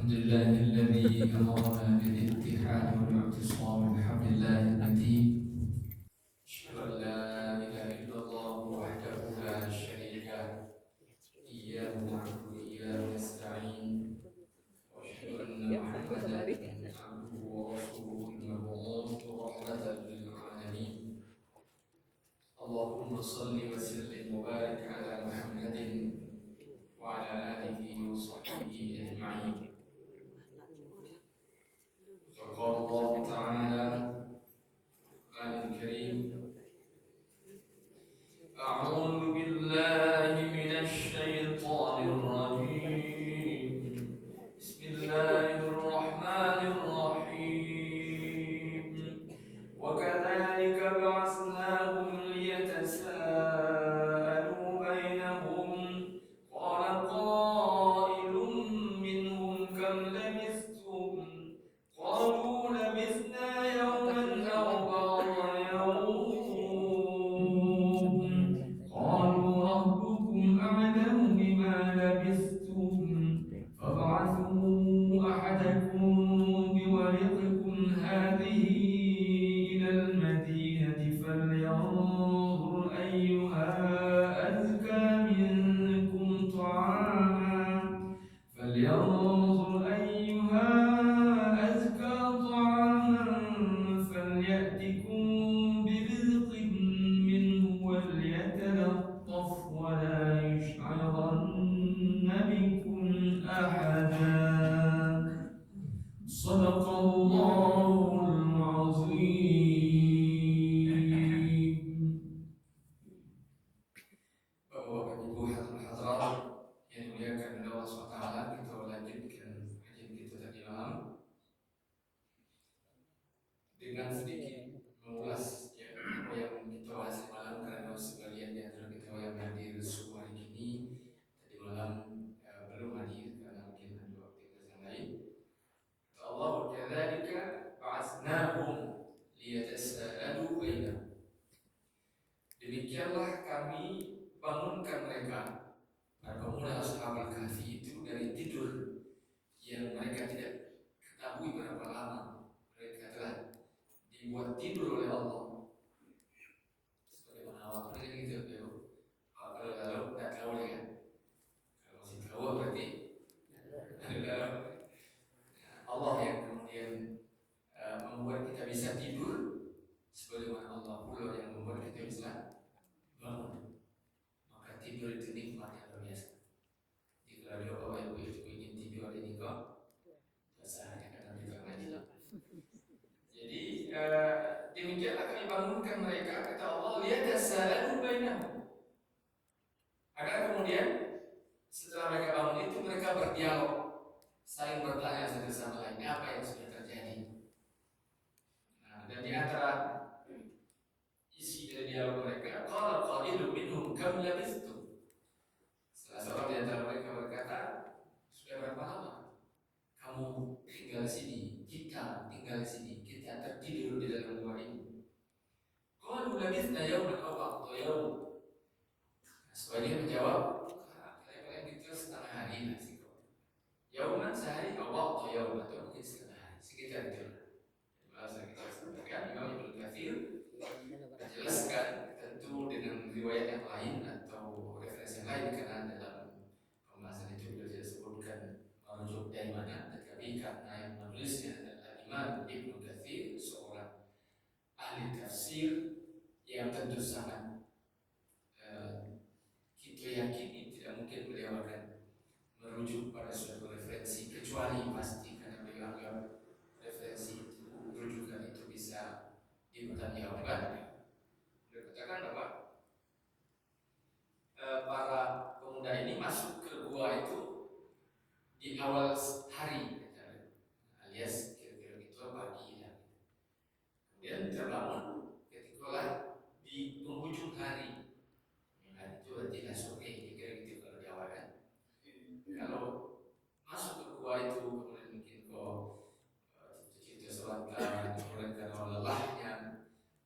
الحمد لله الذي أمرنا بالاتحاد والاعتصام بحبل الله المتين. أشهد أن لا إله إلا الله وحده لا شريك له، إياه نعبد وإياه نستعين. وأشهد أن محمدا عبده ورسوله المبعوث رحمة للعالمين. اللهم صل وسلم وبارك على محمد وعلى آله وصحبه أجمعين. فقال الله تعالى القرآن الكريم: أعوذ بالله من الشيطان الرجيم، بسم الله الرحمن الرحيم. وكذلك بعثناهم ليتساءلوا بينهم، قال قائل منهم كم لبثتم؟ قالوا لبثنا يوما أو بعض يوم. قالوا ربكم أعلم بما لبثتم فابعثوا أحدكم بورقكم هذه إلى المدينة فلينظر أيها أزكى منكم طعاما فليأتكم برزق منه وليتلطف ولا يشعرن بكم أحدا. صدق الله العظيم. Bapak Ibu hadirat yang dimuliakan oleh Allah SWT, kita lanjutkan kajian kita tadi malam dengan sedikit mengulas apa yang kita bahas malam, karena sebagian di antara kita yang hadir semua hari ini tadi malam belum hadir karena mungkin ada aktivitas yang lain. Allah kadzalika ba'atsnahum liyatasaalu bainahum. Demikianlah kami bangunkan mereka, para pemuda Ashabul Kahfi itu, dari tidur yang mereka tidak ketahui berapa lama mereka telah dibuat tidur oleh Allah. Sebagaimana awak pernah gitu ya. Kalau tidak tahu ya. Kalau masih tahu berarti Allah yang kemudian membuat kita bisa tidur, sebagaimana Allah pula yang membuat kita bisa bangun. Maka tidur itu nikmat yang luar biasa. Jika ada bapak ibu itu ingin tidur ini kok rasanya kadang juga ngaji. Jadi demikianlah kami bangunkan mereka, kata Allah, liyatasaalu bainahum, agar kemudian setelah mereka bangun itu mereka berdialog, saling bertanya satu sama lain apa yang sudah terjadi. Dan di antara isi dari dialog mereka, qala qailun minhum kam labithtum. Salah seorang di antara mereka berkata, sudah berapa lama kamu tinggal di sini? Kita tinggal di sini, kita tertidur di dalam gua ini. Qalu labithna yawman aw ba'da yawm. Sebagian menjawab, kalian gitu setengah hari sih kok. Yawman sehari, aw ba'da yawm, atau mungkin setengah hari, sekitar itu. Bahasa kita sampaikan Imam Ibnu Katsir menjelaskan tentu dengan riwayat yang lain atau referensi yang lain, karena dalam pembahasan itu beliau tidak sebutkan merujuk dari mana, tetapi karena yang menulisnya adalah Imam Ibnu Katsir, seorang ahli tafsir yang tentu sangat kita yakini tidak mungkin beliau akan merujuk pada suatu referensi, kecuali pasti karena beliau anggap referensi itu, rujukan itu bisa dipertanggungjawabkan. Beliau katakan bahwa para pemuda ini masuk ke gua itu di awal hari, alias kira-kira itu pagi ya. Kemudian terbangun ketika di penghujung hari. Hari itu berarti sore, kira-kira gitu kalau di awal kan. Kalau masuk ke gua itu kemudian mungkin kok cerita selatan, kemudian karena lelahnya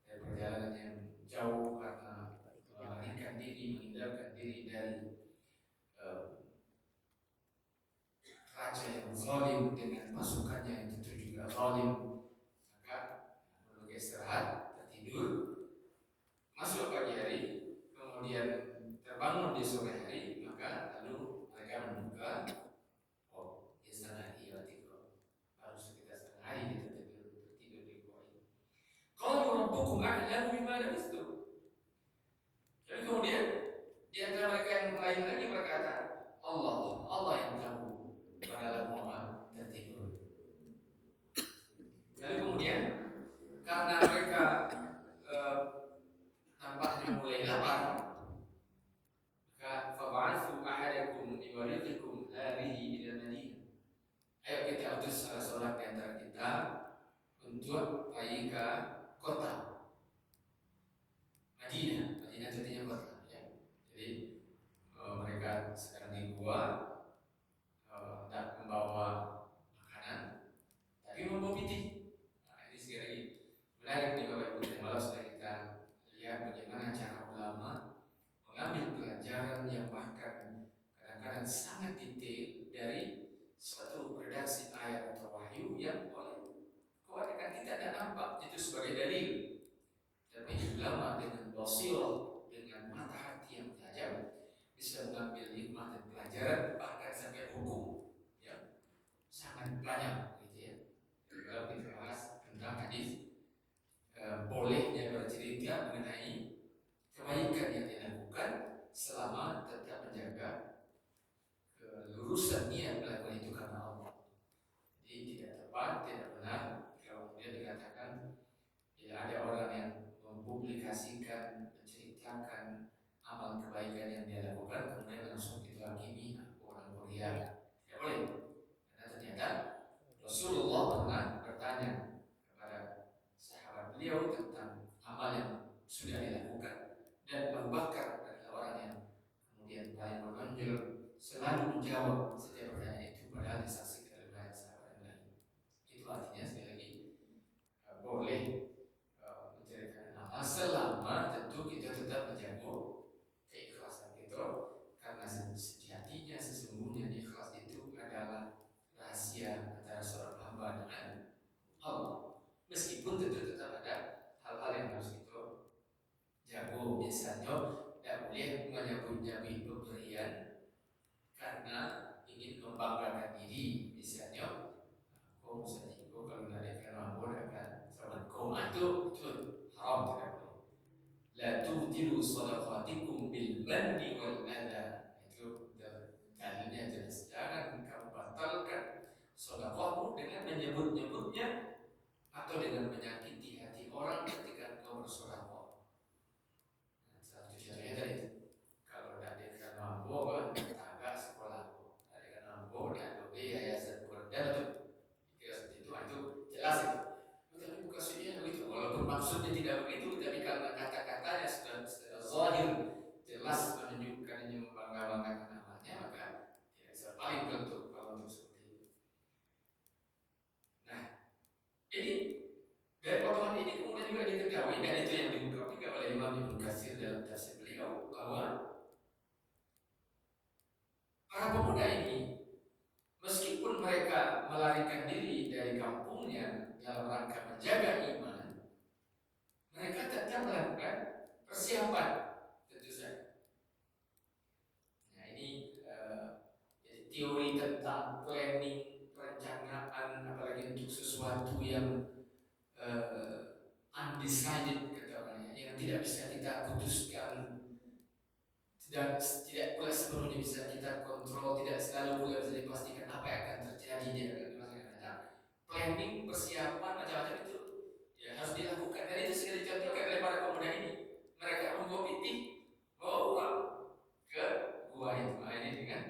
dari perjalanan yang jauh, karena melarikan diri, menghindarkan diri dari raja yang zalim dengan pasukannya yang tentu juga zalim, maka perlu istirahat, tertidur, masuk pagi hari, kemudian terbangun di sore hari, maka lalu mereka menduga, oh dia setengah hari berarti baru sekitar setengah hari kita tertidur di gua ini. Qalu rabbukum a'lamu bima labistum. Jadi kemudian di antara mereka yang lain lagi berkata, Allah yang tahu pada Muhammad tertidur. Lalu kemudian karena mereka nampaknya mulai lapar, maka fab'athu ahadakum liwariqikum hadhihi ila Madinah. Ayo kita utus salah seorang di antara kita untuk pergi ke kota Madinah. Madinah artinya kota, ya. Jadi mereka sedang di gua, tak membawa makanan, tapi membawa piti. Nah, ini sekali lagi menarik nih Bapak Ibu dan malah sudah kita lihat bagaimana cara ulama mengambil pelajaran yang bahkan kadang-kadang sangat detail dari suatu redaksi ayat atau wahyu yang oleh kebanyakan kita tidak nampak itu sebagai dalil. Tapi ulama dengan basirah, dengan mata hati yang tajam, bisa mengambil hikmah dan pelajaran bahkan sampai hukum, ya sangat banyak gitu ya. Kalau kita bahas tentang hadis bolehnya bercerita mengenai kebaikan yang dilakukan selama tetap menjaga kelurusan niat melakukan itu karena Allah. Jadi tidak tepat, tidak benar kalau kemudian dikatakan bila ada orang yang mempublikasikan, menceritakan amal kebaikan yang dia lakukan kemudian langsung dihakimi orang Korea. Tidak boleh, karena ternyata Rasulullah pernah bertanya kepada sahabat beliau tentang amal yang sudah dilakukan, dan Abu Bakar adalah orang yang kemudian paling menonjol, selalu menjawab setiap pertanyaan itu, padahal disaksikan oleh banyak sahabat yang lain. Itu artinya sekali lagi boleh menceritakan amal selama tentu kita tetap menjaga keikhlasan kita, karena sejatinya sesungguhnya ikhlas itu adalah rahasia antara seorang hamba dengan Allah. Meskipun tentu tetap ada hal-hal yang harus kita jago, misalnya tidak boleh menyebut-nyebut pemberian karena ingin membanggakan diri, misalnya kau misalnya kau kalau menarikan mampu akan sama kau itu haram, tidak boleh. La tubtilu sadaqatikum bil manni wal adha. Itu dalilnya jelas. Jangan kamu batalkan sedekahmu dengan menyebut-nyebutnya atau dengan menyakiti hati orang ketika engkau bersedekah. Nah, satu contohnya tadi, kalau tidak dikasih mampu, agak sekolah, tidak dikasih mampu, tidak ada yayasan keluarga itu jelas itu. Tapi bukan sebenarnya begitu. Walaupun maksudnya tidak begitu, tapi karena kata-katanya sudah zahir, jelas menunjukkan ini membangga-banggakan amalnya, maka tidak bisa paling bentuk kalau untuk seperti itu. Nah, ini dari potongan ini kemudian juga diketahui, dan itu yang diungkapkan oleh Imam Ibnu Katsir dalam tafsir beliau, bahwa para pemuda ini meskipun mereka melarikan diri dari kampungnya dalam rangka menjaga iman, mereka tetap melakukan persiapan, tentu saja. Nah, ini teori tentang planning, perencanaan, apalagi untuk sesuatu yang undecided, kata orangnya, yang tidak bisa kita putuskan, tidak pula sepenuhnya bisa kita kontrol, tidak selalu pula bisa dipastikan apa yang akan terjadi di dalam planning, persiapan, macam-macam itu ya harus dilakukan. Dan itu sudah dicontohkan oleh para pemuda ini. Mereka membawa piti, bawa uang ke gua itu. Nah, ini dengan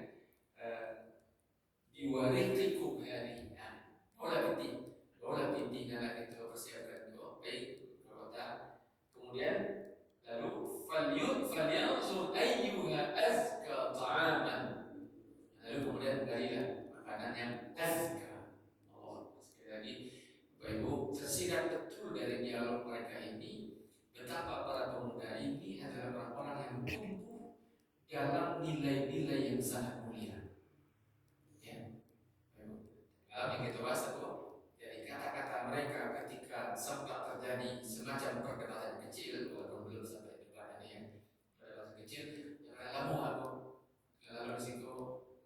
diwariqikum hari. Bawa piti, dan kita persiapkan itu. Baik, kota. Kemudian lalu falyanzur ayyuha azka ta'aman. Lalu kemudian berilah makanan yang azka. Sekali lagi Bapak Ibu, tersirat betul dari dialog mereka ini betapa para pemuda ini adalah orang-orang yang tumbuh dalam nilai-nilai yang sangat semacam perdebatan kecil, walaupun belum sampai debat yang perdebatan kecil. Jangan lama aku lalu situ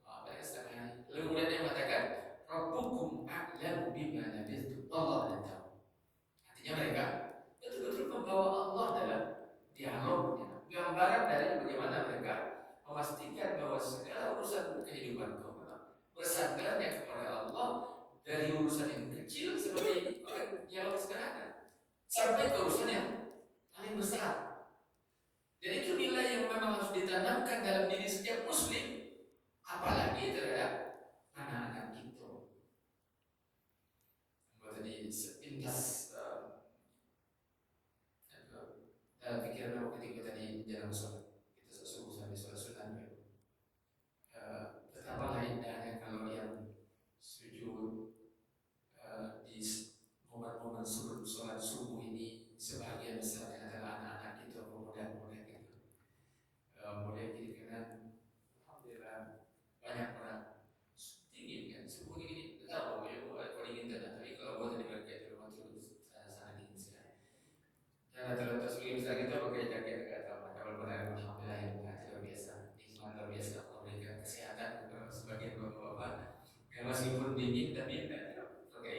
apa ya setengah. Lalu kemudian dia mengatakan, Rabbukum a'lamu bima labithtum. Allah yang tahu. Artinya mereka betul-betul membawa Allah dalam dialognya, gambaran dari bagaimana mereka memastikan bahwa segala urusan kehidupan kaum bersandarnya kepada Allah, dari urusan yang kecil seperti ini, yang sederhana, sampai ke urusan yang paling besar. Dan itu nilai yang memang harus ditanamkan dalam diri setiap muslim, apalagi terhadap anak-anak itu. Tadi sepintas dalam pikiran aku ketika tadi jalan sholat, kita subuh sampai sholat sunnah. Betapa indahnya kalau yang sujud di momen-momen sebelum sholat subuh ini, sebagian besarnya adalah anak-anak itu, pemuda-pemuda itu. Mulai kiri kanan, alhamdulillah banyak orang dingin kan, subuh ini tidak tahu ya, kalau dingin tidak, tapi kalau buat di bagian di rumah itu sangat dingin sekali. Dan rata-rata sebagian besar kita pakai jaket atau walaupun alhamdulillah yang luar biasa, nikmat luar biasa Allah berikan kesehatan sebagian bapak-bapak. Ya, meskipun dingin tapi pakai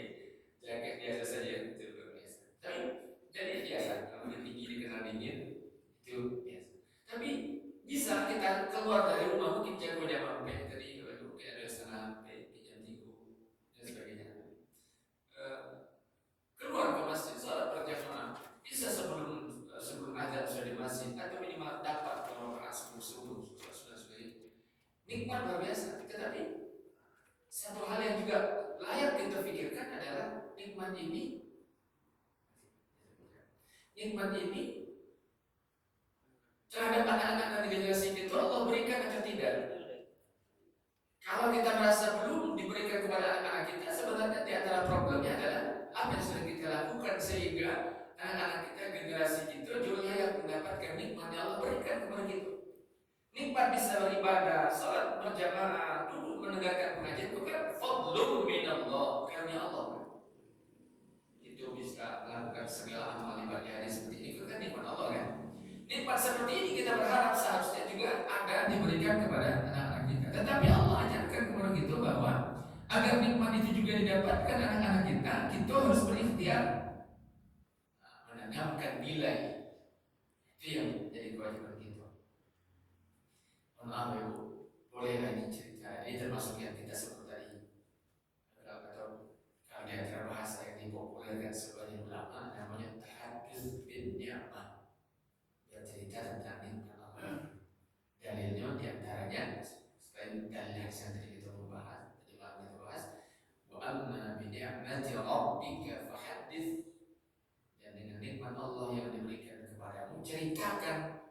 jaket biasa saja, itu luar biasa. Tapi jadi biasa kalau tinggi dikenal dingin itu biasa. Tapi bisa kita keluar dari rumah mungkin jam 2 jam sampai tadi mungkin ada setengah sampai jam 3 dan sebagainya. Keluar ke masjid salat berjamaah bisa sebelum azan sudah di masjid, atau minimal dapat kalau subuh sudah nikmat luar biasa. Tetapi satu hal yang juga layak kita pikirkan adalah nikmat ini terhadap anak-anak dan generasi itu Allah berikan atau tidak. Kalau kita merasa belum diberikan kepada anak-anak kita, sebenarnya di antara problemnya adalah apa yang sudah kita lakukan sehingga anak-anak kita, generasi kita juga layak mendapatkan nikmat yang Allah berikan kepada kita. Nikmat bisa beribadah, salat berjamaah, duduk mendengarkan pengajian, itu kan fadlun minallah, karunia Allah. Itu bisa melakukan segala amal ibadah seperti ini, itu kan nikmat Allah kan. Nikmat seperti ini kita berharap seharusnya juga ada diberikan kepada anak-anak kita. Tetapi Allah ajarkan kepada kita bahwa agar nikmat itu juga didapatkan anak-anak kita, kita harus berikhtiar menanamkan nilai. Itu yang jadi kewajiban kita. Maaf ibu, bolehlah ini cerita. Ini termasuk yang kita sebut tadi. Atau kalau di antara bahasa yang dipopulerkan sebagai ulama namanya tahadduts bin ni'mah. Bercerita tentang nikmat Allah. Dalilnya diantaranya selain dalil yang tadi kita membahas, tadi malam kita bahas, wa amma bi ni'mati rabbika fahaddits, dan dengan nikmat Allah yang diberikan kepadamu ceritakan.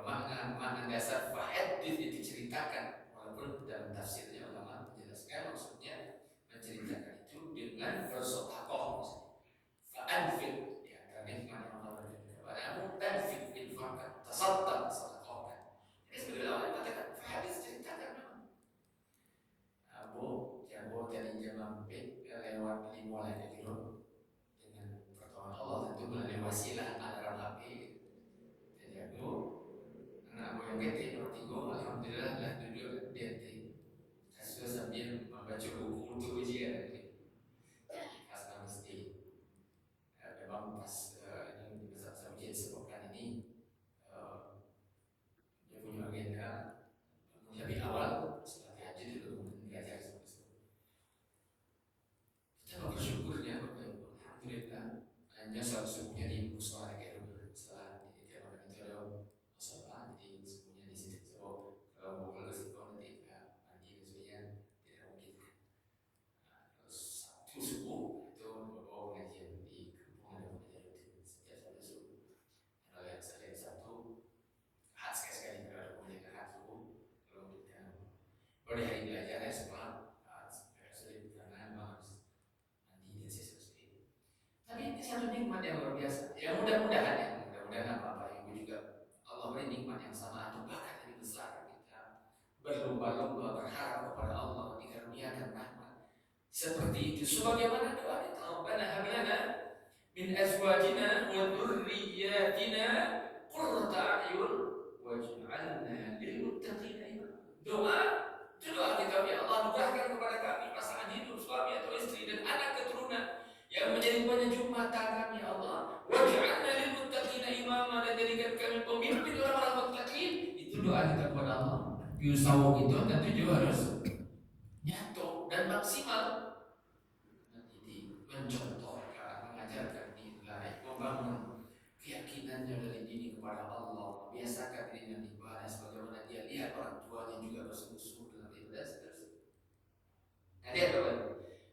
Makna dasar fahaddits itu ceritakan, walaupun dalam tafsirnya ulama menjelaskan maksudnya menceritakan itu dengan bersedekah. Fa'anfiq, di antara nikmat yang Allah berikan kepadamu, tanfiq infaqan, tasaddaq, sedekahkan. Jadi sebenarnya Allah katakan fahaddits ceritakan memang. Abu jago dari jam lewat 5 kilo dengan pertolongan Allah, tentu melalui wasilah alarm HP. Jadi aku anak yang gede nomor 3, alhamdulillah lah duduk di hati kasus sambil membaca buku untuk ujian. Karena mesti memang pas ini masa ujian sepekan ini dia punya agenda lebih awal setelah tahajud dulu belajar seperti itu. Kita bersyukurnya alhamdulillah hanya saat subuhnya di musola kayak setelah di tiap malam itu ada musola, jadi semuanya di situ. So kalau mau ke situ nanti mandi dan sebagainya tidak mungkin. Terus Sabtu subuh itu bawa pengajian di kampung, ada pengajian rutin setiap Sabtu subuh. Kalau yang saya Sabtu Ahad sekali-sekali kalau ada pengajian Ahad subuh, kalau kita pada hari belajarnya sekolah sulit karena harus mandi dan sesuatu. Tapi ini satu nikmat yang luar biasa. Ya mudah-mudahan apa-apa ibu juga Allah beri nikmat yang sama atau bahkan lebih besar. Kita berlomba-lomba berharap kepada Allah dikaruniakan rahmat seperti itu. Sebagaimana doa kita, Rabbana hab lana min azwajina wa dzurriyyatina qurrata a'yun waj'alna lil muttaqina imama. Doa itu doa kita, ya Allah, anugerahkan kepada kami pasangan hidup, suami atau istri dan anak keturunan yang menjadi penyejuk mata kami, ya Allah. Waj'alna lil muttaqina imama, dan jadikan kami pemimpin orang-orang muttaqin. Itu doa kita kepada Allah. Yusawuk itu tentu juga harus nyatu dan maksimal. Nanti mencontohkan, mengajarkan nilai, membangun keyakinannya dari dini kepada Allah, biasakan dirinya ibadah sebagaimana dia lihat orang tuanya juga bersungguh-sungguh dalam ibadah, seterusnya. Nah, dia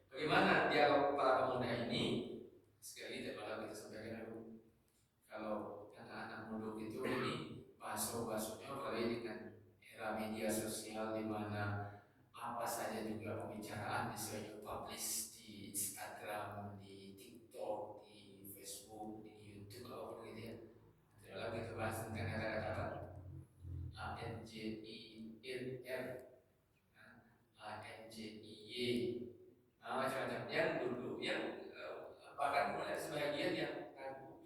bagaimana dialog para pemuda ini? Sekali lagi kalau kita sampaikan dulu, kalau anak-anak muda itu ini basuh-basuhnya apalagi dengan era media sosial di mana apa saja juga pembicaraan bisa publish di Instagram, di TikTok, di Facebook, di YouTube, apapun gitu ya. Kalau kita bahas tentang kata-kata apa? ANJIR, ANJIY, macam-macam yang dulu, yang bahkan mulai sebagian yang aku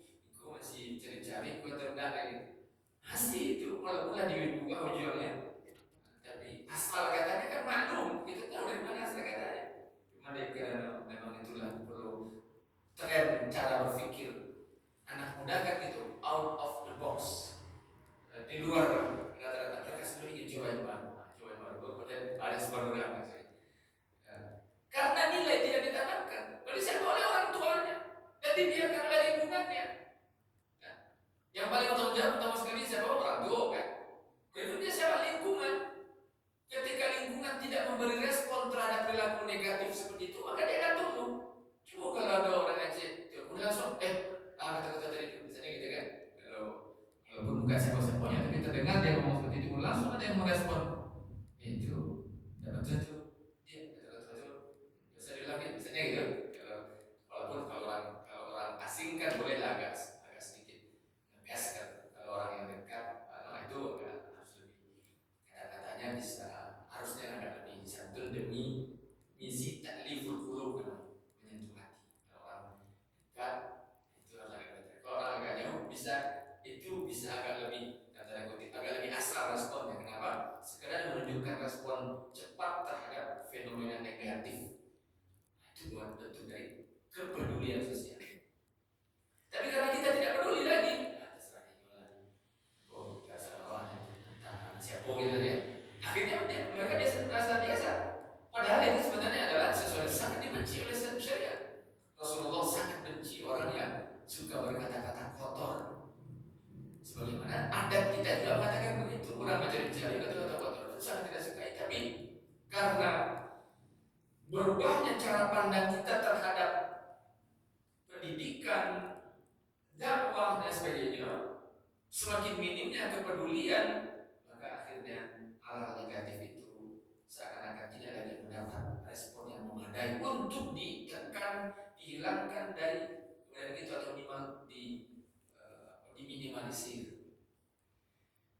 masih cari-cari, aku terendam lagi. Masih itu mula-mula dibuka ujungnya, tapi asal katanya kan maklum, kita tahu dari mana asal katanya. Cuma dia memang itulah perlu tren cara berpikir anak muda kan gitu, out of the box, di luar rata-rata. Mereka sendiri ingin coba kemudian ada sebuah program karena nilai tidak ditanamkan, berdasarkan oleh orang tuanya dan dibiarkan oleh lingkungannya. Nah, yang paling bertanggung jawab pertama sekali siapa? Orang tua kan. Berikutnya siapa? Lingkungan. Ketika lingkungan tidak memberi respon terhadap perilaku negatif seperti itu, maka dia akan tumbuh. Coba kalau ada orang aja, udah langsung, kata-kata tadi itu, misalnya gitu kan. Walaupun bukan siapa-siapanya, tapi terdengar dia ngomong seperti itu, langsung ada yang merespon. Itu, dapat satu, dia kata-kata itu, bisa diulangi, misalnya gitu. Walaupun kalau orang asing kan boleh lah agak sedikit ngegas kan. Kalau orang yang dekat, itu harus lebih, kata-katanya bisa harusnya agak lebih santun demi misi takliful qulub, menyentuh hati. Kalau orang dekat itu harus agak berbeda. Kalau orang agak jauh bisa agak lebih, tanda kutip, agak lebih asal responnya. Kenapa? Sekedar menunjukkan respon cepat terhadap fenomena negatif. Itu bukan bentuk dari kepedulian sosial. Tapi karena kita tidak peduli lagi, terserah dia lagi. Oh, biasa orang siapa gitu ya. Akhirnya mereka merasa biasa. Padahal itu sebenarnya adalah sesuatu yang sangat dibenci oleh syariat. Rasulullah sangat benci orang yang suka berkata-kata kotor. Sebagaimana adat kita juga mengatakan begitu. Orang mencari-cari kata-kata kotor itu sangat tidak sukai. Tapi karena berubahnya cara pandang kita terhadap pendidikan, dakwah dan sebagainya, semakin minimnya kepedulian, maka akhirnya hal negatif itu seakan-akan tidak lagi mendapat respon yang memadai untuk ditekan, dihilangkan dari itu atau diminimalisir.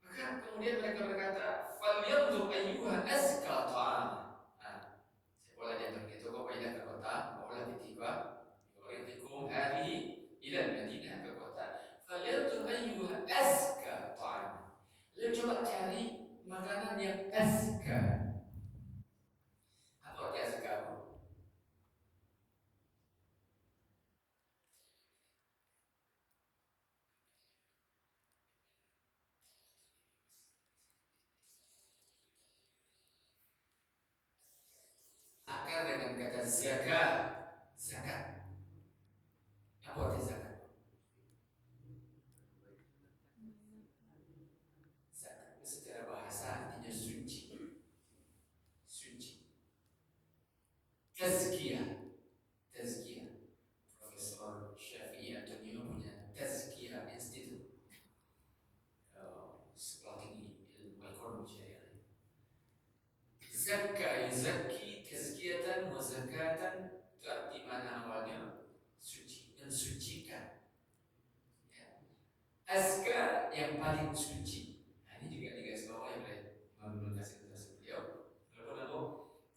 Maka kemudian mereka berkata, "Falyanzur ayyuha azka ta'am." Sekolah dia begitu, kau pindah ke kota, maulah ditiba, yuridikum hadihi ila Madinah, ke kota. Falyanzur ayyuha azka ta'am. Lalu coba cari makanan yang azka. Apa arti azka? Akar dengan kata zakat. Zakat. Apa arti zakat? Zakat secara bahasa artinya suci. Suci. Tazkiyah. Tazkiyah. Profesor Syafi'i Antonio punya Tazkiyah Institute, sekolah tinggi ilmu ekonomi syariah. Zakka yuzakki tazkiyatan wa zakatan, itu arti mana awalnya suci, mensucikan ya. Azka yang paling suci. Nah, ini juga digaris bawahi oleh Imam Nasir beliau. Walaupun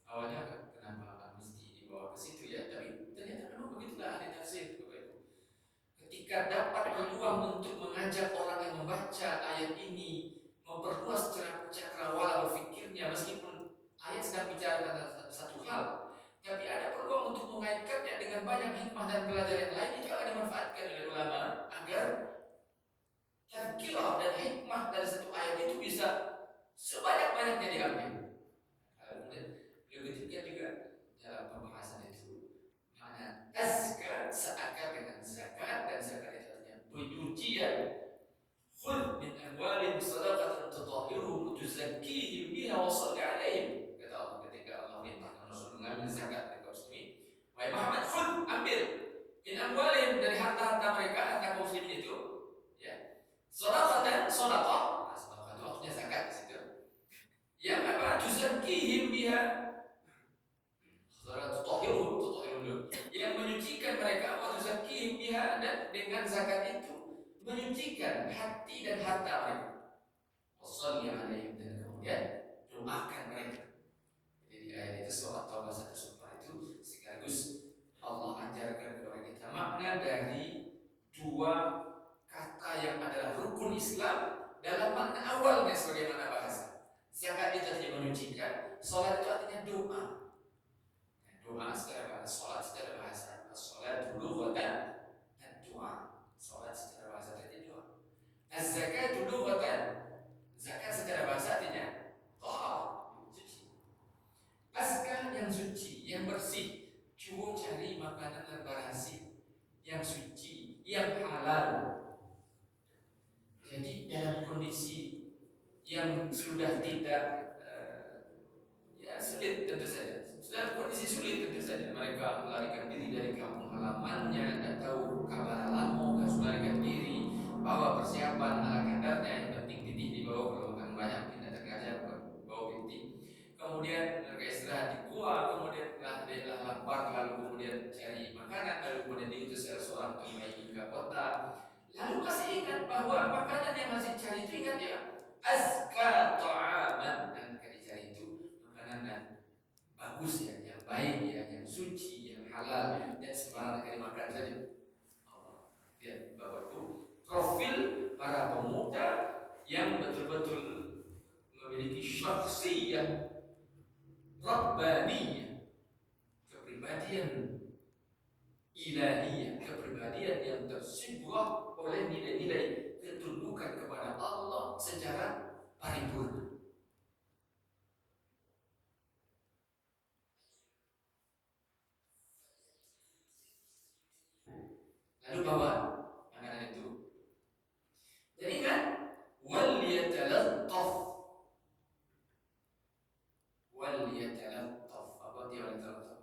awalnya kenapa mesti dibawa ke situ ya, tapi ternyata memang begitulah ahli tafsir Bapak Ibu. biha, tutahhirun, yang menyucikan mereka, wa tuzakkihim biha, dan dengan zakat itu menyucikan hati dan harta mereka. Wassalli alaihim, dan kemudian doakan mereka. Jadi di ayat itu surah Taubah 1 itu sekaligus Allah ajarkan kepada kita makna dari dua kata yang adalah rukun Islam dalam makna awalnya sebagaimana bahasa. Zakat itu artinya menyucikan, sholat itu artinya doa. Doa secara bahasa, sholat secara bahasa, sholat dulu dan doa. Sholat secara bahasa artinya doa. Az-zakat dulu dan zakat secara bahasa artinya tohar, suci. Azkar yang suci, yang bersih. Coba cari makanan yang berhasil, yang suci, yang halal. Jadi dalam kondisi yang sudah tidak ya sulit tentu saja, dalam kondisi sulit tentu saja mereka melarikan diri dari kampung halamannya, tidak tahu kabar alamu, harus melarikan diri, bawa persiapan ala kadarnya, yang penting titik dibawa, kalau makan banyak tidak terkadang bawa bintik. Kemudian mereka istirahat di gua, kemudian dia lapar, lalu kemudian cari makanan, lalu kemudian diutus seorang untuk pergi ke kota. Lalu masih ingat bahwa makanan yang masih cari itu, ingat ya, azka ta'aman, dan dicari itu makanan yang bagus ya, yang baik ya, yang suci, yang halal, dan sembarang kali makan saja. Ya, Bapak Ibu, profil para pemuda yang betul-betul memiliki syakhsiyah rabbaniyah, kepribadian ilahiyah, kepribadian yang tersibuah oleh nilai-nilai ketundukan kepada Allah secara paripurna. Lalu bawa makanan itu. Jadi kan wal yatalattaf, apa dia yatalattaf?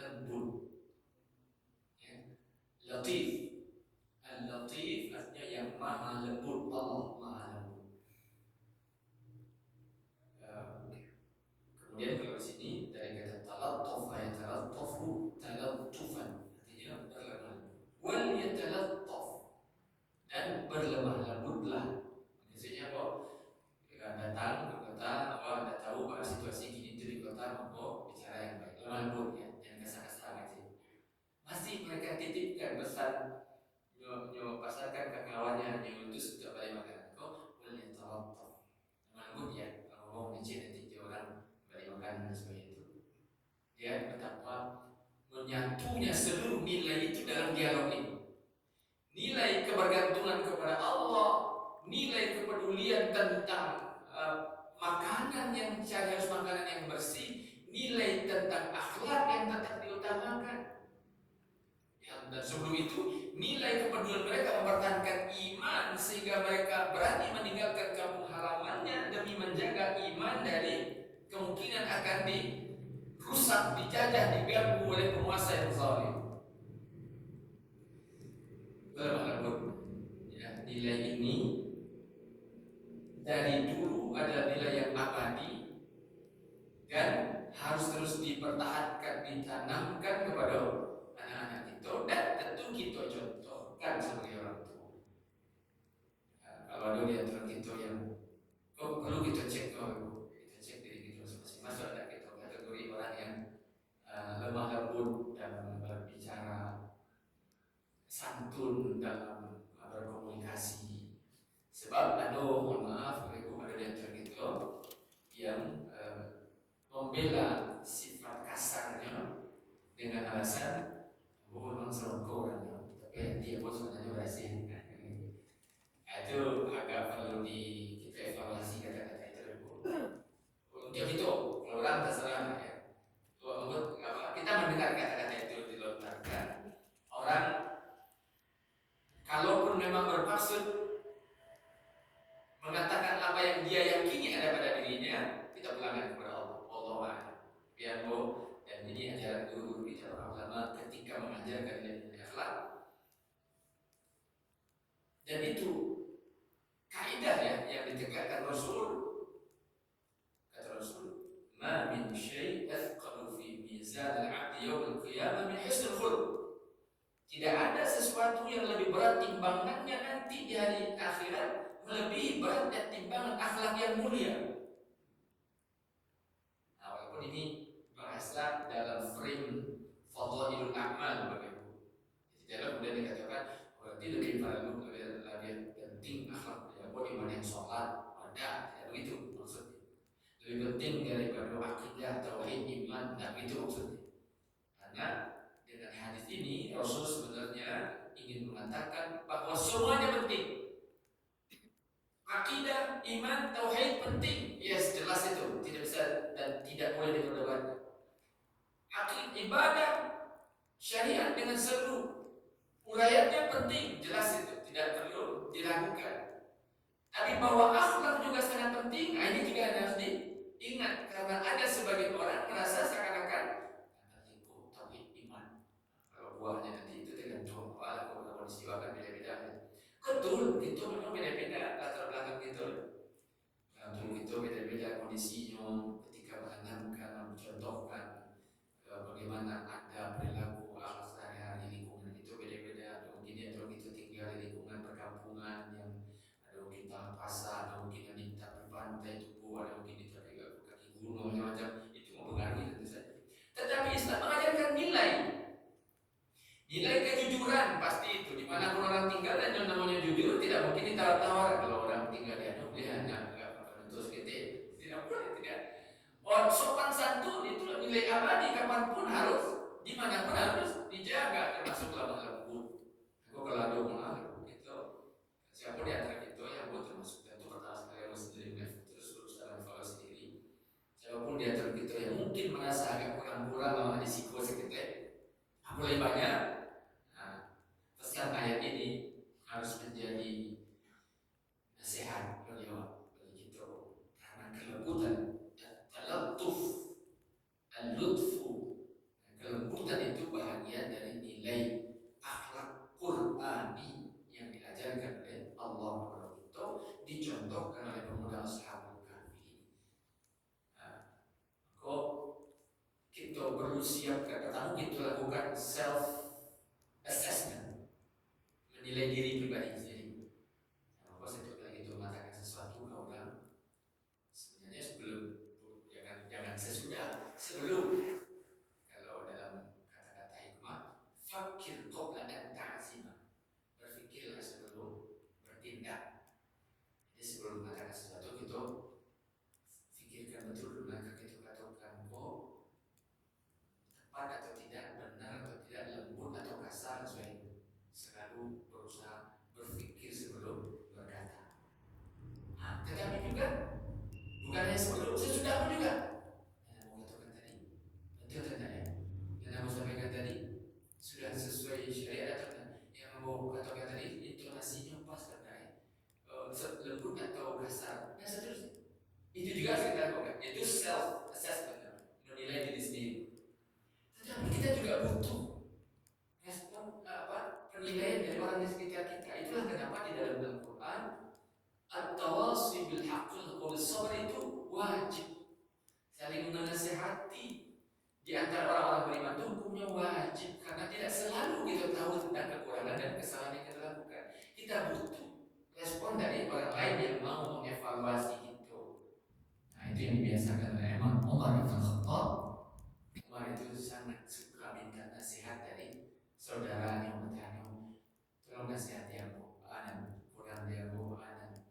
Lembut, ya. Latif, al-latif artinya yang maha lembut. Allah maha lembut. Kemudian kalau di sini dari kata talattuf, yatalattafu, talattufan, artinya berlemah. Wal yatalattaf, dan berlemah lembutlah. Maksudnya kok datang ke kota, Anda tahu bahwa situasi gini itu di kota, maka bicara yang baik, lemah lembut ya, jangan kasar-kasar aja. Masih mereka titipkan pesan, pasarkan ke kawannya yang utus untuk balik makanan. Kok boleh yatalattaf, lemah lembut ya, kalau ngomong kecil nanti dia orang balik makanan dan sebagainya itu. Dia betapa menyatunya seluruh nilai itu dalam dialog ini. Nilai kebergantungan kepada Allah, nilai kepedulian tentang makanan yang dicari harus makanan yang bersih, nilai tentang akhlak yang tetap diutamakan. Dan sebelum itu, nilai kepedulian mereka mempertahankan iman sehingga mereka berani meninggalkan kampung halamannya demi menjaga iman dari kemungkinan akan dirusak, dijajah, diganggu oleh penguasa yang zalim. Ya, nilai ini dari dulu adalah nilai yang abadi dan harus terus dipertahankan, ditanamkan kepada anak-anak kita, dan tentu kita contohkan sebagai orang tua. Kalau ada di antara kita yang perlu kita cek, kita cek diri kita masing-masing, masuk ada kita kategori orang yang lemah lembut dan berbicara, santun dalam berkomunikasi. Sebab mohon maaf, Ibu, ada di antara kita yang membela sifat kasarnya dengan alasan memang serongko orangnya, tapi dia pun sebenarnya berhasil. di akhirat melebihi berat dan timbangan akhlak yang mulia. Nah, walaupun ini bahasa dalam frame fadhailul a'mal Bapak Ibu. Jadi dalam kemudian dikatakan berarti lebih penting akhlak walaupun iman yang sholat ada, ya begitu maksudnya. Lebih penting daripada akidah tauhid iman, tidak begitu maksudnya. Karena dengan hadis ini Rasul sebenarnya ingin mengatakan bahwa semuanya penting. Akidah, iman, tauhid penting. Yes, jelas itu. Tidak bisa dan tidak boleh diperdebatkan. Akidah, ibadah, syariat dengan seluruh uraiannya penting. Jelas itu. Tidak perlu diragukan. Tapi bahwa akhlak juga sangat penting. Nah, ini juga harus diingat. Karena ada sebagian orang merasa seakan-akan tertipu tauhid iman. Kalau buahnya nanti itu tergantung kalau kondisi akan beda-beda. Betul, itu memang beda-beda latar belakang gitu. Untuk itu beda-beda kondisinya ketika menanamkan, mencontohkan bagaimana ada perilaku akhlak sehari-hari lingkungan itu beda-beda. Mungkin dia itu tinggal di lingkungan perkampungan yang ada mungkin tanah pasar, ada mungkin di pantai tubuh, ada mungkin di kaki gunung macam-macam. Itu mempengaruhi tentu saja. Tetapi Islam mengajarkan nilai kejujuran pasti itu dimanapun orang tinggal dan yang namanya jujur tidak mungkin ditawar-tawar. Kalau orang tinggal di anu dia hanya terus gitu tidak boleh tidak. Orang sopan santun itu nilai abadi kapanpun harus dimanapun harus dijaga termasuk lemah lembut. Aku kalau ada maaf itu siapa di antara kita yang buat termasuk tentu pertama sekali harus sendiri terus dalam evaluasi diri. Siapapun di antara kita yang mungkin merasa agak kurang-kurang sama risiko sekitar, boleh banyak. Pesan ayat ini harus menjadi nasihat beliau begitu karena kelembutan al-lutfu kelembutan itu bahagian dari nilai akhlak Qur'ani yang diajarkan oleh Allah kepada kita, dicontohkan oleh pemuda Ashabul Kahfi ini. Kok kita perlu siap pertama kita lakukan self assessment, menilai diri pribadi sendiri. Kalau saya itu mengatakan sesuatu ke orang, sebenarnya jangan sesudah, sebelum. Kalau dalam kata-kata hikmah, fakir qabla an ta'zima, berfikirlah sebelum bertindak. Jadi sebelum mengatakan sesuatu kita fikirkan betul dulu, maka kita katakan kok tepat atau tidak, benar atau tidak, lembut atau kasar, selalu berusaha berpikir sebelum berkata. Tetapi juga bukan hanya sebelum, sesudah pun juga. Yang aku katakan tadi, betul tidak ya? Yang aku sampaikan tadi sudah sesuai syariat atau tidak? Yang aku katakan tadi intonasinya pas atau tidak ya? Lembut atau kasar dan seterusnya. Itu juga harus kita lakukan. Itu self assessment, menilai diri sendiri. Tetapi kita juga butuh respon penilaian dari orang di sekitar kita. Itulah kenapa di dalam Al-Quran at-tawasi bil haqqi wal sabr itu wajib. Saling menasihati di antara orang-orang beriman itu hukumnya wajib karena tidak selalu kita tahu tentang kekurangan dan kesalahan yang kita lakukan. Kita butuh respon dari orang lain yang mau mengevaluasi itu. Nah, itu yang dibiasakan oleh Imam Umar bin Khattab. Umar itu sangat suka minta nasihat dari saudara yang bertanya, tolong nasihati aku, anak kurang dia aku, anak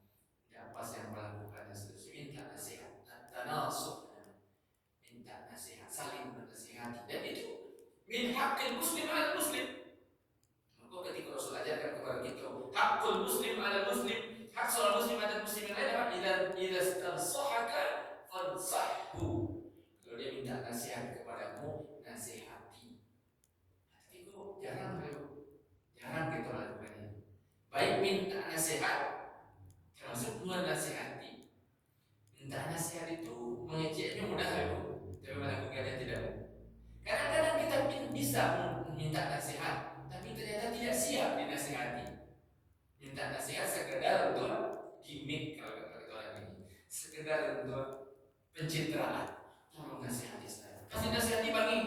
tidak pas yang melakukan dan seterusnya. Minta nasihat, tanasuh, minta nasihat, saling menasihati, dan itu min haqqil muslim ala muslim. Maka ketika Rasul ajarkan kepada kita, haqqul muslim ala muslim, hak seorang muslim ala muslim yang lain adalah idza stansahaka fansahhu. Kalau dia minta nasihat kepadamu, nasihati. Tapi kok jarang kita lakukan ini. Baik minta nasihat, termasuk menasihati. Minta nasihat itu mengeceknya mudah ya, tapi melakukannya tidak. Kadang-kadang kita bisa minta nasihat, tapi ternyata tidak siap dinasihati. Minta nasihat sekedar untuk gimmick kalau kata orang ini, sekedar untuk pencitraan. Tolong nasihati saya. Kasih nasihati bagi.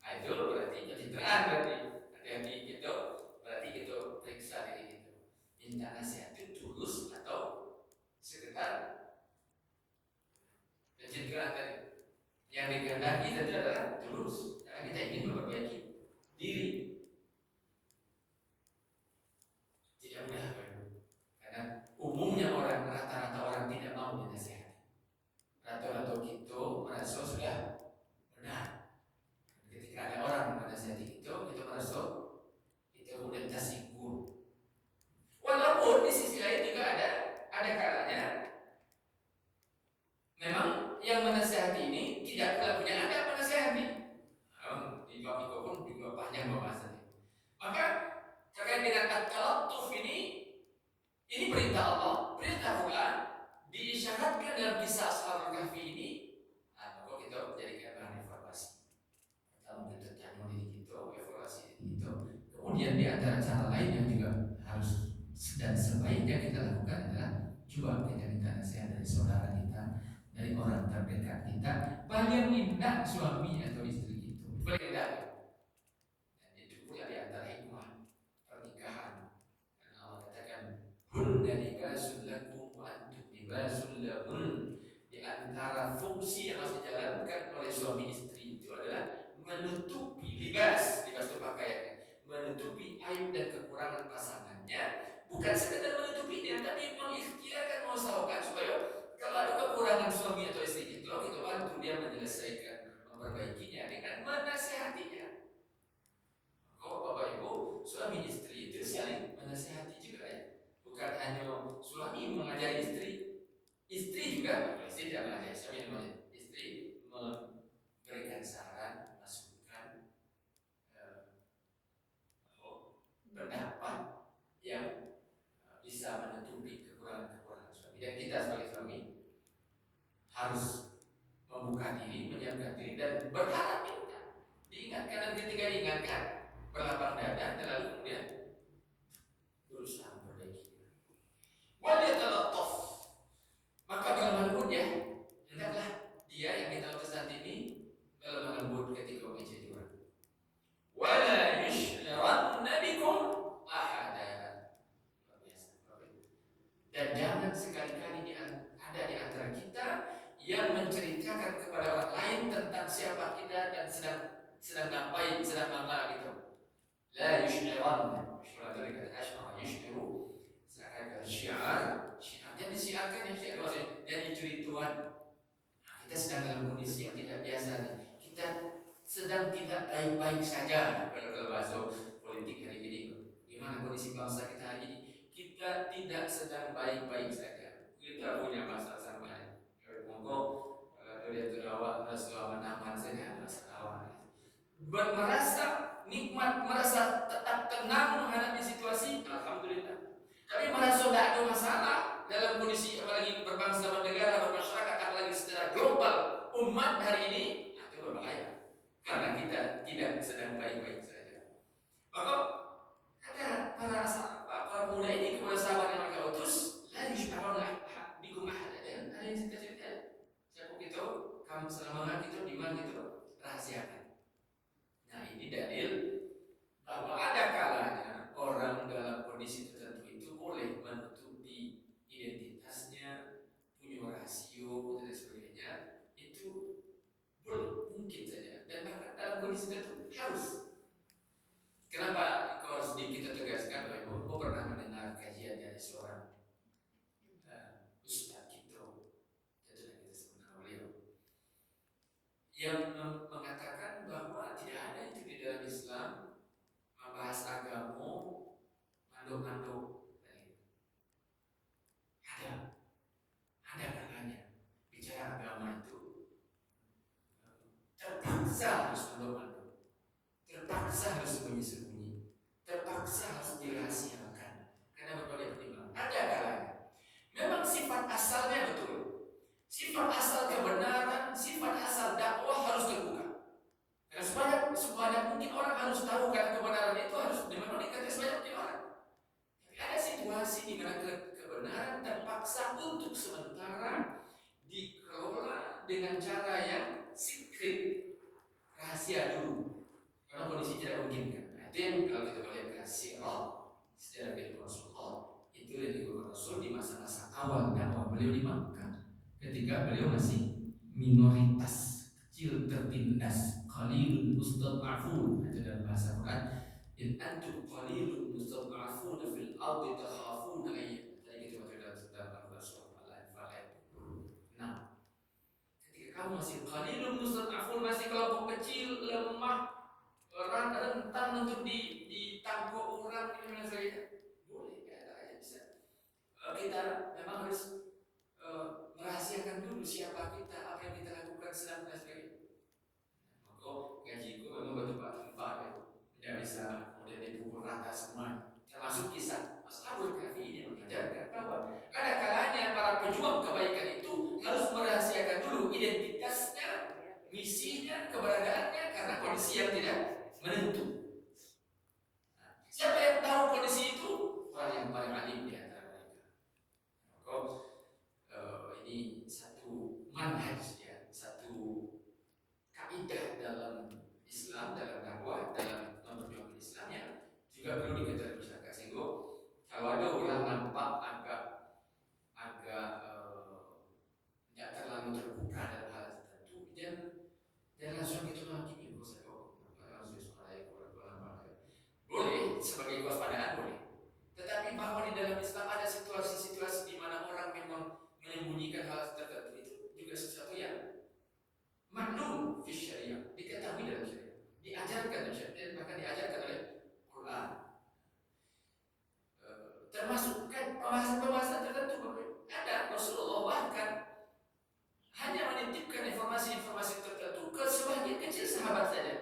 Nah, itu berarti pencitraan berarti. Hati-hati gitu, berarti itu periksa diri kita. minta nasihat itu tulus atau sekedar pencitraan tadi. Yang dikehendaki tentu adalah tulus, karena kita ingin memperbaiki diri. Tidak mudah, karena umumnya orang, rata-rata orang tidak mau dinasihati. Rata-rata kita merasa sudah benar. Ketika ada orang menasihati kita merasa kita sudah tersinggung. Walaupun di sisi lain juga ada kalanya memang yang menasihati ini tidak punya ada menasihati. Di bab itu pun juga panjang pembahasannya. Maka terkait dengan at-talattuf ini perintah Allah, perintah Quran, diisyaratkan dalam kisah Ashabul Kahfi ini. Maka kita menjadikan bahan evaluasi. Pertama kita tanya diri kita, evaluasi diri kita. Kemudian di antara cara lain yang juga harus dan sebaiknya kita lakukan adalah coba kita minta nasihat dari saudara kita, dari orang terdekat kita, paling tidak suami atau istri kita, paling tidak. Dan itu pula di antara hikmah pernikahan. Karena Allah katakan, hunna libasun lakum wa antum libasun lahun. Di antara fungsi yang harus dijalankan oleh suami istri itu adalah menutupi libas itu pakaiannya, menutupi aib dan kekurangan pasangannya, bukan sekedar menutupinya, tapi mengikhtiarkan, mengusahakan supaya kalau ada kekurangan suami atau istri itu, kita bantu dia menyelesaikan, memperbaikinya dengan menasihatinya. Kalau Bapak Ibu, suami istri itu saling menasihati juga ya. Bukan hanya suami mengajari istri, istri juga, istri tidak mengajari suami, istri memberikan saran, masukan, pendapat yang bisa menutupi kekurangan-kekurangan suami. Dan kita sebagai suami harus membuka diri, menyiapkan diri dan berharap diingatkan, dan ketika diingatkan berlapang dada, lalu kemudian berusaha memperbaiki. Waliyatalattaf, maka dalam lembut ya, hendaklah dia yang kita utus nanti ini dalam lembut ketika mengejeti orang. Wala yush'iranna bikum ahada. Dan jangan sekali-kali ada di antara kita yang menceritakan kepada orang lain tentang siapa kita dan sedang ngapain, sedang apa gitu. La yush'iranna. Syiar dari kata asy'ara yush'iru. Seakan syiar, syiarnya disiarkan yang syiar maksudnya jadi cerituan. Kita sedang dalam kondisi yang tidak biasa nih. Kita sedang tidak baik-baik saja. Kalau bahasa politik hari ini, gimana kondisi bangsa kita hari ini? Kita tidak sedang baik-baik saja. Kita punya masalah sama. Monggo dia terawat merasa aman saja, masalah. Merasa nikmat, merasa tetap tenang menghadapi situasi, alhamdulillah. Tapi merasa tidak ada masalah dalam kondisi apalagi berbangsa, bernegara, bermasyarakat, apalagi secara global umat hari ini, itu berbahaya. Karena kita tidak sedang baik-baik saja. Maka ada para pemuda ini kepada sahabat yang mereka utus, la yush'aruna bikum ahada. Ada yang cerita-cerita. Siapa kita, kamu selama kita di mana kita rahasiakan. Nah ini dalil bahwa ada kalanya orang dalam kondisi tertentu itu boleh menutupi identitasnya, punya rasio dan sebagainya. Itu boleh, mungkin saja. Dan bahkan dalam kondisi tertentu harus. Kenapa? Kalau sedikit kita tegaskan, Bapak Ibu pernah mendengar kajian dari seorang ustaz kita, tentunya kita sebutkan beliau, yang mengatakan bahwa tidak ada itu di dalam Islam membahas agama manduk-manduk. Ada kalanya bicara agama itu terpaksa harus manduk-manduk, terpaksa harus sembunyi-sembunyi, terpaksa harus dirahasiakan karena berbagai pertimbangan. Ada kalanya memang sifat asalnya betul, sifat asal kebenaran, sifat asal dakwah harus terbuka. Karena sebanyak mungkin orang harus tahu karena kebenaran itu harus memang dikatakan sebanyak mungkin orang. Tapi ada situasi di mana kebenaran terpaksa untuk sementara dikelola dengan cara yang secret, rahasia dulu. Karena kondisi tidak memungkinkan. Nah, itu yang kalau kita melihat sirah sejarah kehidupan Rasulullah itu beliau di Makkah ketika beliau masih minoritas kecil tertindas, qalilun mustad'afun, itu dalam bahasa Quran, in antum qalilun mustad'afun fil ardi takhafuna ayat. Tadi kita baca dalam Al-Quran surah Al-Anfal ayat 20. Nah, ketika kamu masih qalilun mustad'afun, masih kelompok kecil, lemah, rentan untuk ditangkap orang dan sebagainya, boleh ya, bisa. Kita memang harus merahasiakan dulu siapa kita, apa yang kita lakukan sedang dan sebagainya. Maka gajiku memang betul-betul tanpa ya, tidak bisa kemudian dipukul rata semua. Termasuk kisah Ashabul Kahfi ini mengajarkan bahwa ada kalanya para pejuang kebaikan itu harus merahasiakan dulu identitasnya, misinya, keberadaannya, karena kondisi yang tidak menentu. Siapa yang tahu kondisi itu? Orang yang paling alim di antara mereka. Maka ini satu manhaj ya, satu kaidah dalam Islam, dalam dakwah, dalam memperjuangkan Islam yang juga perlu diketahui masyarakat. Sehingga kalau ada orang nampak agak tidak terlalu terbuka dalam hal tertentu, jangan langsung gitu lagi nih, boleh sebagai kewaspadaan boleh. Tetapi bahwa di dalam Islam ada situasi-situasi di mana orang memang menyembunyikan hal tertentu, itu juga sesuatu yang maklum di syariah, diketahui dalam syariah, diajarkan dalam syariah, bahkan diajarkan oleh Quran. Termasuk kan pembahasan-pembahasan tertentu ada. Rasulullah bahkan hanya menitipkan informasi-informasi tertentu ke sebagian kecil sahabat saja,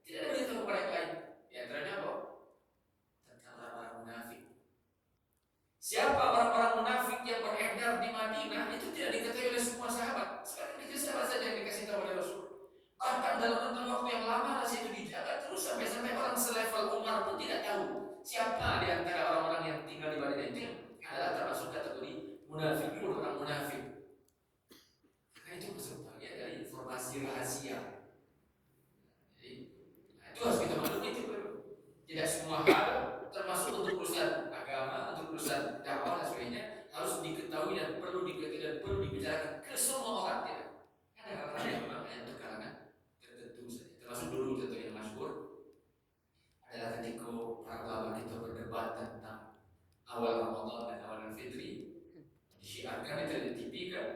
tidak ada beritahu kepada yang lain. Di antaranya apa? Tentang orang-orang munafik. Siapa orang-orang munafik yang beredar di Madinah itu tidak diketahui oleh semua sahabat. Sekarang kecil sahabat saja yang dikasih tahu oleh Rasul. Bahkan dalam rentang waktu yang lama rahasia itu dijaga terus sampai orang selevel Umar pun tidak tahu siapa di antara orang-orang yang tinggal di Madinah itu adalah termasuk kategori munafikun, orang munafik. Karena itu masuk bagian dari informasi rahasia. Jadi, itu harus kita maklumi itu. Tidak semua hal, termasuk untuk urusan agama, untuk urusan dakwah dan sebagainya, harus diketahui dan perlu diketahui dan perlu dibicarakan ke semua orang. Tidak. Ada orang yang memang hanya untuk kalangan tertentu saja. Termasuk dulu contoh yang masyhur adalah ketika para ulama kita berdebat tentang awal Ramadan dan awal Fitri. Disiarkan itu di TV kan,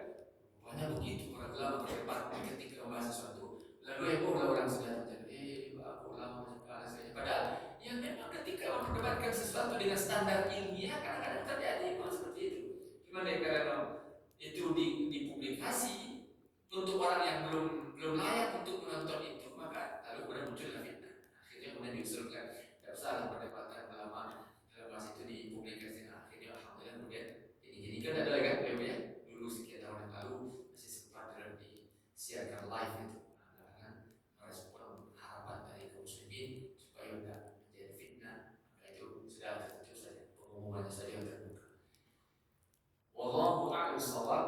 banyak begitu para ulama berdebat ketika membahas sesuatu. Lalu hebohlah orang sudah menjadi, aku ulama macam saja. Padahal yang memang ketika memperdebatkan sesuatu dengan standar ilmiah kadang-kadang terjadi memang seperti itu. Cuma karena itu dipublikasi untuk orang yang belum layak untuk menonton itu, maka lalu kemudian muncullah fitnah. Akhirnya kemudian diusulkan tidak usahlah perdebatan lama dalam bahasa itu dipublikasi. Akhirnya alhamdulillah kemudian ini kan ada kan ya, dulu sekian tahun yang lalu masih sempat disiarkan live itu. Nah, merespon harapan dari kaum muslimin supaya tidak menjadi fitnah, maka itu sudah tertentu saja, pengumumannya saja yang terbuka. Wallahu a'lam bishawab.